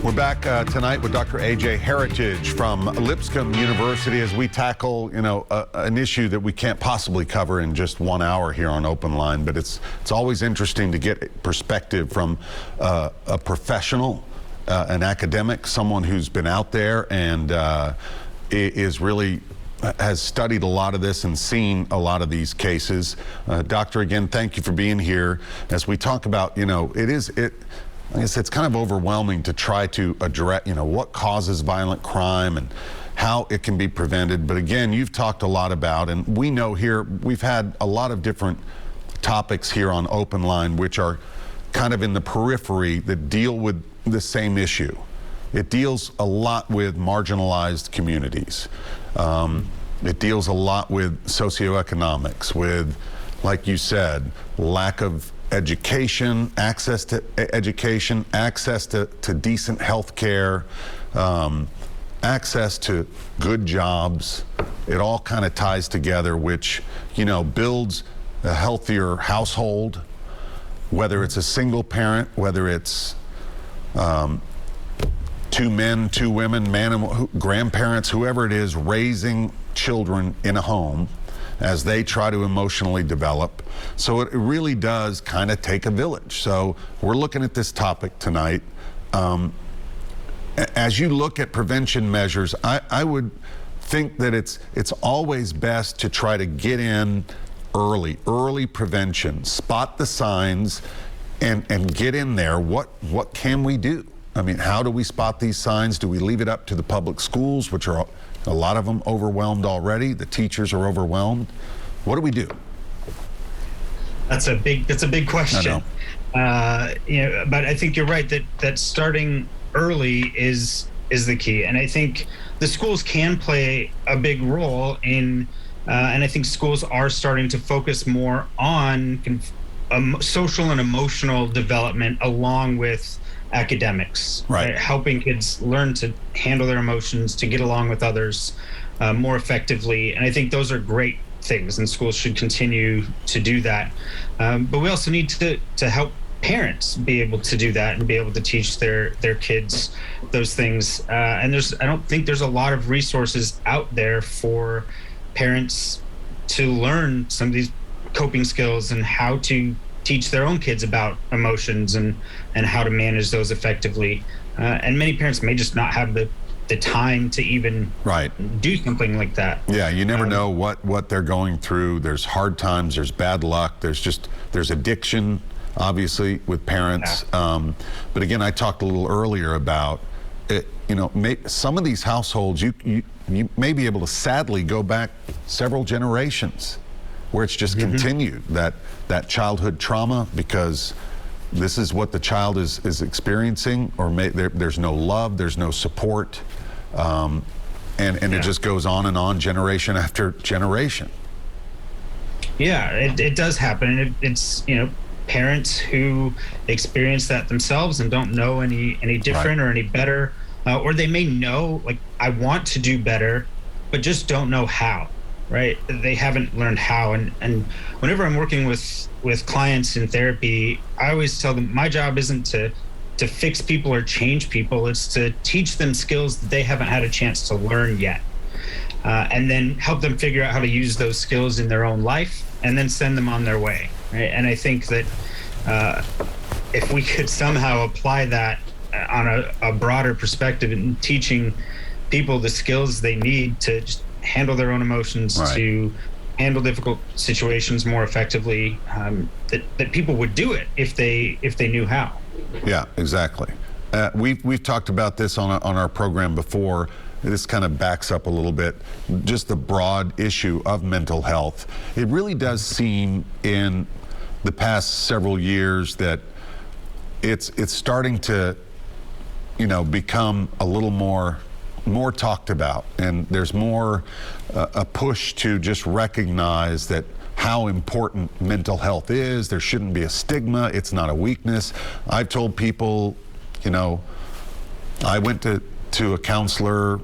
We're back tonight with Dr. A.J. Heritage from Lipscomb University as we tackle, an issue that we can't possibly cover in just 1 hour here on OpenLine, but it's always interesting to get perspective from a professional, an academic, someone who's been out there and has studied a lot of this and seen a lot of these cases. Doctor, again, thank you for being here. As we talk about, I guess it's kind of overwhelming to try to address, what causes violent crime and how it can be prevented. But again, you've talked a lot about, and we know here, we've had a lot of different topics here on OpenLine, which are kind of in the periphery that deal with the same issue. It deals a lot with marginalized communities. It deals a lot with socioeconomics, with, like you said, lack of education, access to education, access to decent health care, access to good jobs. It all kind of ties together, which, builds a healthier household, whether it's a single parent, whether it's two men, two women, man and grandparents, whoever it is, raising children in a home as they try to emotionally develop. So it really does kind of take a village. So we're looking at this topic tonight. As you look at prevention measures, I would think that it's always best to try to get in early prevention, spot the signs and get in there. What can we do? I mean, how do we spot these signs? Do we leave it up to the public schools, which are a lot of them overwhelmed already? The teachers are overwhelmed. What do we do? That's a big question. I know. But I think you're right that starting early is the key, and I think the schools can play a big role in, and I think schools are starting to focus more on social and emotional development along with academics, right? Helping kids learn to handle their emotions, to get along with others more effectively. And I think those are great things, and schools should continue to do that. But we also need to help parents be able to do that and be able to teach their kids those things. And I don't think there's a lot of resources out there for parents to learn some of these coping skills and how to teach their own kids about emotions and how to manage those effectively. And many parents may just not have the time to even do something like that. Yeah, you never know what they're going through. There's hard times, there's bad luck, there's addiction, obviously, with parents. Yeah. But again, I talked a little earlier about it, some of these households, you may be able to sadly go back several generations where it's just continued, that childhood trauma, because this is what the child is experiencing, or there's no love, there's no support, and it just goes on, generation after generation. Yeah, it does happen. It's parents who experience that themselves and don't know any different or any better, or they may know, like, I want to do better, but just don't know how. Right? They haven't learned how. And whenever I'm working with clients in therapy, I always tell them my job isn't to fix people or change people. It's to teach them skills that they haven't had a chance to learn yet. And then help them figure out how to use those skills in their own life and then send them on their way. Right? And I think that if we could somehow apply that on a broader perspective in teaching people the skills they need to just handle their own emotions, to handle difficult situations more effectively, that people would do it if they knew how. Yeah, exactly. We've talked about this on our program before. This kind of backs up a little bit, just the broad issue of mental health. It really does seem in the past several years that it's starting to, become a little more talked about, and there's more a push to just recognize that how important mental health is. There shouldn't be a stigma. It's not a weakness. I've told people, I went to a counselor,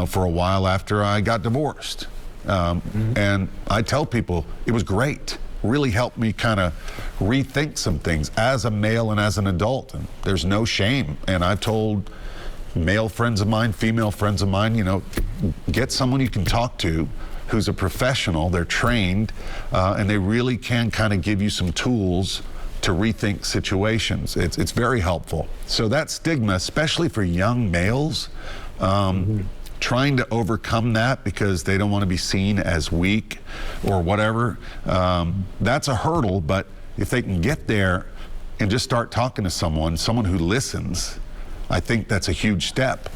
for a while after I got divorced, and I tell people it was great. Really helped me kind of rethink some things as a male and as an adult, and there's no shame. And I've told male friends of mine, female friends of mine, get someone you can talk to who's a professional, they're trained, and they really can kind of give you some tools to rethink situations. It's very helpful. So that stigma, especially for young males, trying to overcome that because they don't want to be seen as weak or whatever, that's a hurdle. But if they can get there and just start talking to someone who listens, I think that's a huge step.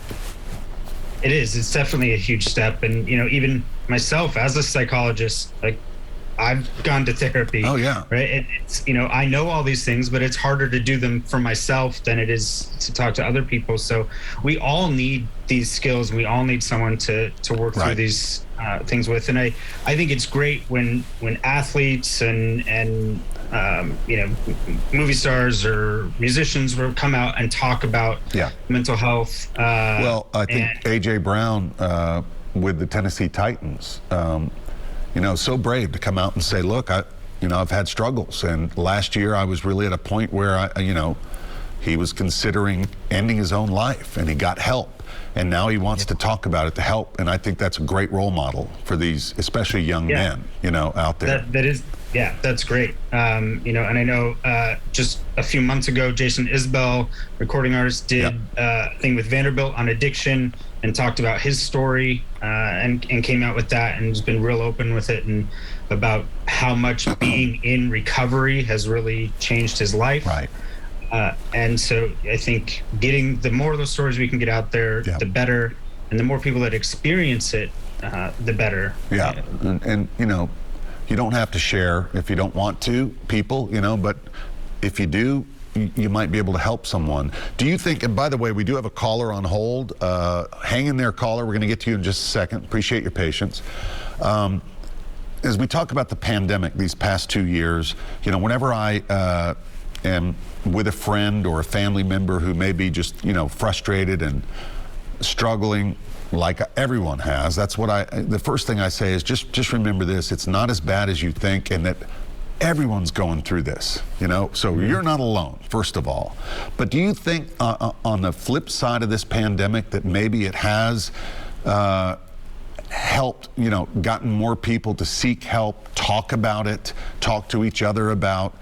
It is. It's definitely a huge step. And, even myself as a psychologist, like, I've gone to therapy. Oh, yeah. Right. It's, I know all these things, but it's harder to do them for myself than it is to talk to other people. So we all need these skills. We all need someone to work through these things with. And I think it's great when athletes and movie stars or musicians will come out and talk about mental health. Well, I think AJ Brown with the Tennessee Titans, so brave to come out and say, look, I've had struggles, and last year I was really at a point where he was considering ending his own life, and he got help, and now he wants to talk about it to help. And I think that's a great role model for these, especially young men, out there. That is, that's great. And I know just a few months ago, Jason Isbell, recording artist, did a thing with Vanderbilt on addiction and talked about his story and came out with that, and has been real open with it and about how much being in recovery has really changed his life. Right. And so I think getting the more of those stories we can get out there, the better, and the more people that experience it, the better. Yeah, and you don't have to share if you don't want to, people, but if you do, you might be able to help someone. Do you think, and by the way, we do have a caller on hold. Hang in there, caller. We're going to get to you in just a second. Appreciate your patience. As we talk about the pandemic these past 2 years, whenever I am with a friend or a family member who may be just, frustrated and struggling, like everyone has, that's what the first thing I say is just remember this: it's not as bad as you think, and that everyone's going through this, so you're not alone, first of all. But do you think on the flip side of this pandemic that maybe it has helped, gotten more people to seek help, talk about it, talk to each other about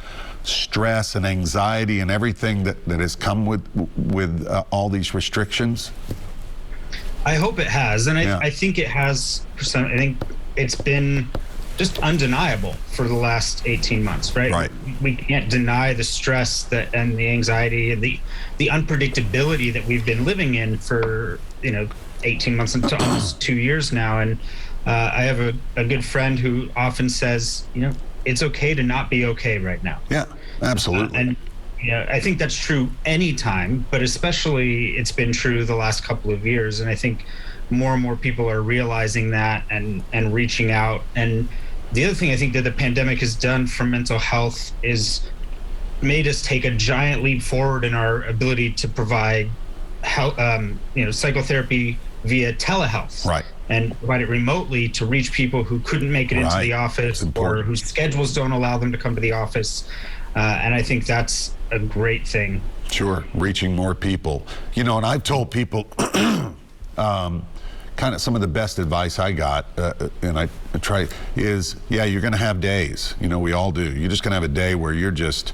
stress and anxiety and everything that has come with all these restrictions? I hope it has, and I think it has. I think it's been just undeniable for the last 18 months, right? Right. We can't deny the stress and the anxiety and the unpredictability that we've been living in for 18 months into almost 2 years now. And I have a good friend who often says, it's okay to not be okay right now. Yeah, absolutely. And I think that's true anytime, but especially it's been true the last couple of years. And I think more and more people are realizing that and reaching out. And the other thing I think that the pandemic has done for mental health is made us take a giant leap forward in our ability to provide help, psychotherapy via telehealth. Right. And provide it remotely to reach people who couldn't make it into the office or whose schedules don't allow them to come to the office. And I think that's a great thing. Sure, reaching more people. And I've told people kind of some of the best advice I got, and I try, is, you're going to have days. We all do. You're just going to have a day where you're just,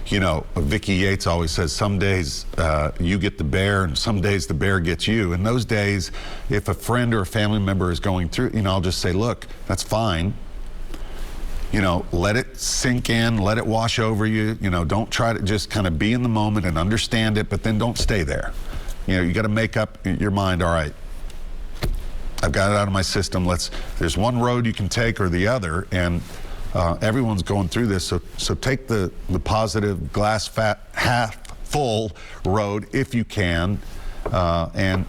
Vicky Yates always says, some days you get the bear and some days the bear gets you. And those days, if a friend or a family member is going through, I'll just say, look, that's fine. Let it sink in, let it wash over you. Don't try to just kind of be in the moment and understand it, but then don't stay there. You got to make up your mind, all right, I've got it out of my system. There's one road you can take or the other, and everyone's going through this. So take the positive glass half full road if you can, and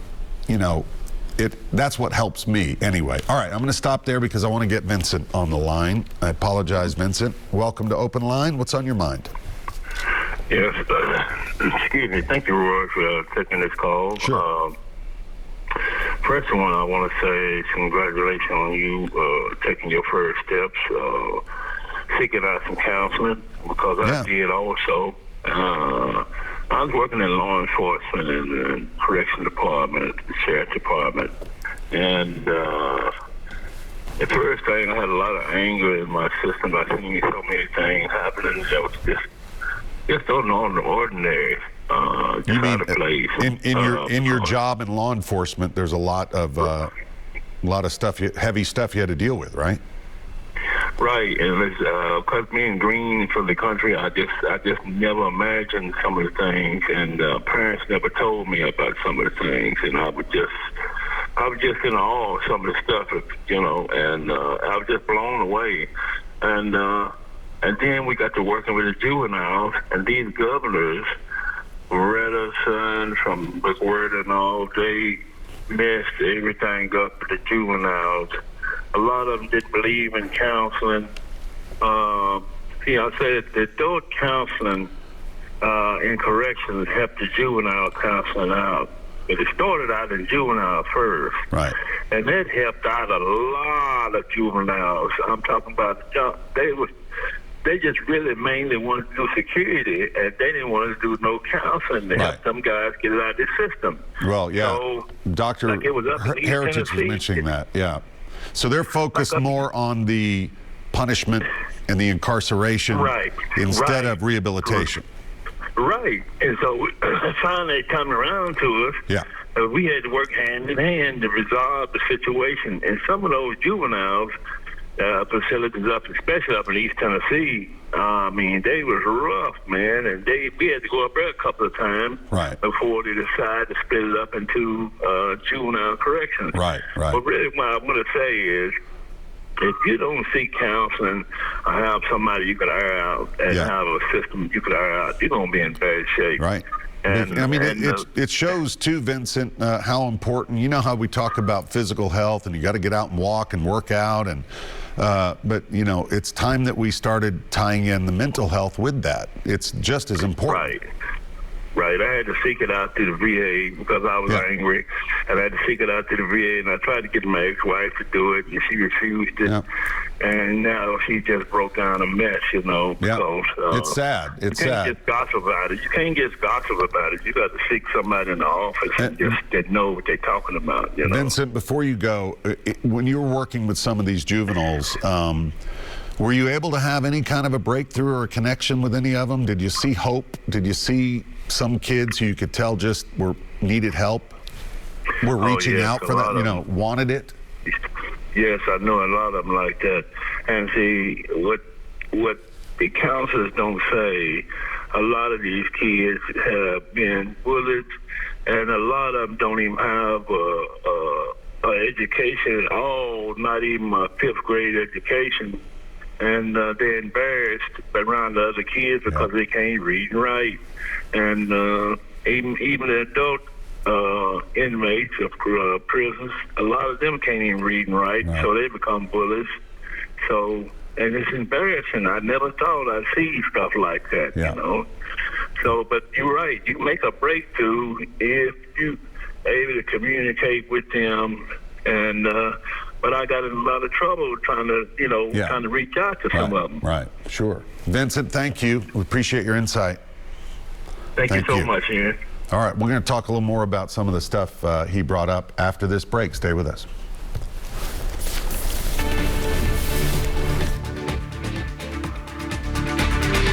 that's what helps me anyway. All right, I'm going to stop there because I want to get Vincent on the line. I apologize, Vincent. Welcome to Open Line. What's on your mind? Yes, excuse me. Thank you, Rhori, for taking this call. Sure. First one, I want to say congratulations on you taking your first steps, seeking out some counseling, because I did also. I was working in law enforcement and correction department. had a lot of anger in my system. I seen so many things happening that was just ordinary. You mean place. in your job in law enforcement? There's a lot of stuff, heavy stuff you had to deal with, right? Right, and it's because being green from the country, I just never imagined some of the things, and parents never told me about some of the things, and I was just in awe of some of the stuff, and I was just blown away, and then we got to working with the juveniles, and these governors, Redison from McWhirter and all, they messed everything up for the juveniles. A lot of them didn't believe in counseling. I said that adult counseling in corrections helped the juvenile counseling out. But it started out in juvenile first. Right. And that helped out a lot of juveniles. I'm talking about they just really mainly wanted to do security, and they didn't want to do no counseling to help them guys get it out of the system. Well, yeah. So, Dr. like it was up in East Heritage was Tennessee. mentioning that, yeah. So they're focused more on the punishment and the incarceration instead of rehabilitation. Right. And so finally coming around to us, we had to work hand in hand to resolve the situation. And some of those juveniles facilities especially up in East Tennessee, I mean, they was rough, man, and we had to go up there a couple of times before they decided to split it up into juvenile corrections. Right. But really what I'm going to say is, if you don't seek counseling or have somebody you could air out and have a system you could air out, you're going to be in bad shape. Right. And, I mean, it shows, too, Vincent, how important, how we talk about physical health and you got to get out and walk and work out. But, it's time that we started tying in the mental health with that. It's just as important. Right. I had to seek it out to the VA because I was angry, and I had to seek it out to the VA, and I tried to get my ex-wife to do it, and she refused it. And now she just broke down a mess, because it's sad. It's sad. You can't just gossip about it. You can't just gossip about it. You got to seek somebody in the office and just that know what they're talking about. Vincent, before you go, when you were working with some of these juveniles, were you able to have any kind of a breakthrough or a connection with any of them? Did you see hope? Did you see some kids who you could tell just needed help? Were reaching out for that, wanted it? Yes, I know a lot of them like that. And see, what the counselors don't say, a lot of these kids have been bullied, and a lot of them don't even have education at all, not even a 5th grade education. And they're embarrassed around the other kids because they can't read and write. And even the adult inmates of prisons, a lot of them can't even read and write, so they become bullies. So, and it's embarrassing. I never thought I'd see stuff like that, So, but you're right. You make a breakthrough if you able to communicate with them. And but I got in a lot of trouble trying to reach out to some of them. Right. Sure. Vincent, thank you. We appreciate your insight. Thank you so much, Ian. All right, we're going to talk a little more about some of the stuff he brought up after this break. Stay with us.